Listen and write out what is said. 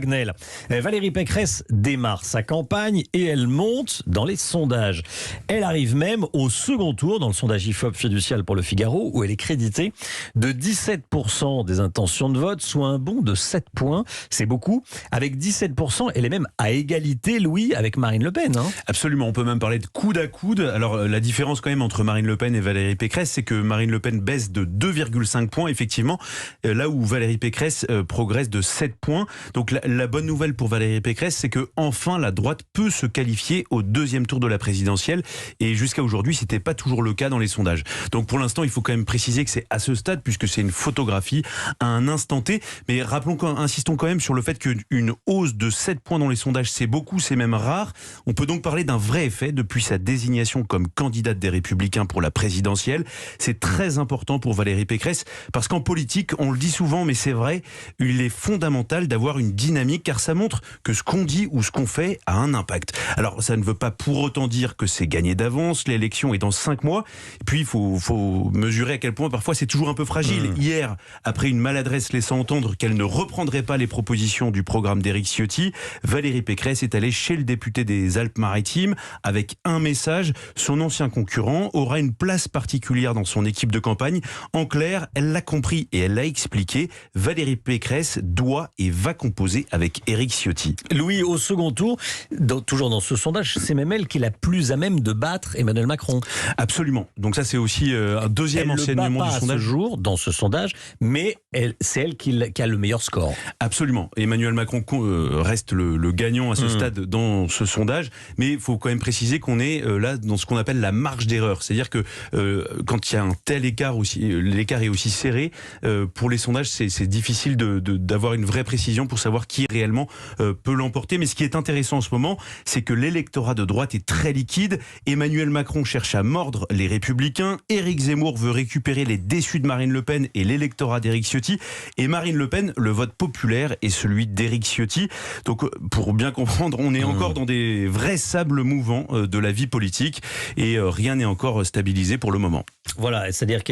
Gnel. Valérie Pécresse démarre sa campagne et elle monte dans les sondages. Elle arrive même au second tour dans le sondage IFOP fiducial pour le Figaro où elle est créditée de 17% des intentions de vote, soit un bond de 7 points. C'est beaucoup. Avec 17%, elle est même à égalité, Louis, avec Marine Le Pen. Absolument, on peut même parler de coude à coude. Alors la différence quand même entre Marine Le Pen et Valérie Pécresse, c'est que Marine Le Pen baisse de 2,5 points, effectivement, là où Valérie Pécresse progresse de 7 points. Donc la bonne nouvelle pour Valérie Pécresse, c'est que enfin la droite peut se qualifier au deuxième tour de la présidentielle. Et jusqu'à aujourd'hui, c'était pas toujours le cas dans les sondages. Donc pour l'instant, il faut quand même préciser que c'est à ce stade, puisque c'est une photographie à un instant T. Mais insistons quand même sur le fait qu'une hausse de 7 points dans les sondages, c'est beaucoup, c'est même rare. On peut donc parler d'un vrai effet depuis sa désignation comme candidate des Républicains pour la présidentielle. C'est très important pour Valérie Pécresse, parce qu'en politique, on le dit souvent, mais c'est vrai, il est fondamental d'avoir une dynamique, car ça montre que ce qu'on dit ou ce qu'on fait a un impact. Alors ça ne veut pas pour autant dire que c'est gagné d'avance, l'élection est dans 5 mois, et puis il faut mesurer à quel point parfois c'est toujours un peu fragile. Hier, après une maladresse laissant entendre qu'elle ne reprendrait pas les propositions du programme d'Éric Ciotti, Valérie Pécresse est allée chez le député des Alpes-Maritimes avec un message: son ancien concurrent aura une place particulière dans son équipe de campagne. En clair, elle l'a compris et elle l'a expliqué, Valérie Pécresse doit et va composer avec Éric Ciotti. Louis, au second tour, toujours dans ce sondage, c'est même elle qui est la plus à même de battre Emmanuel Macron. Absolument. Donc ça, c'est aussi un deuxième enseignement du sondage. Ce jour, dans ce sondage, mais c'est elle qui a le meilleur score. Absolument. Emmanuel Macron reste le gagnant à ce stade dans ce sondage, mais il faut quand même préciser qu'on est là dans ce qu'on appelle la marge d'erreur. C'est-à-dire que quand il y a un tel écart, l'écart est aussi serré, pour les sondages, c'est difficile d'avoir une vraie précision pour savoir qui réellement peut l'emporter. Mais ce qui est intéressant en ce moment, c'est que l'électorat de droite est très liquide. Emmanuel Macron cherche à mordre les Républicains. Éric Zemmour veut récupérer les déçus de Marine Le Pen et l'électorat d'Éric Ciotti. Et Marine Le Pen, le vote populaire est celui d'Éric Ciotti. Donc pour bien comprendre, on est encore dans des vrais sables mouvants de la vie politique et rien n'est encore stabilisé pour le moment. Voilà, c'est-à-dire qu'elle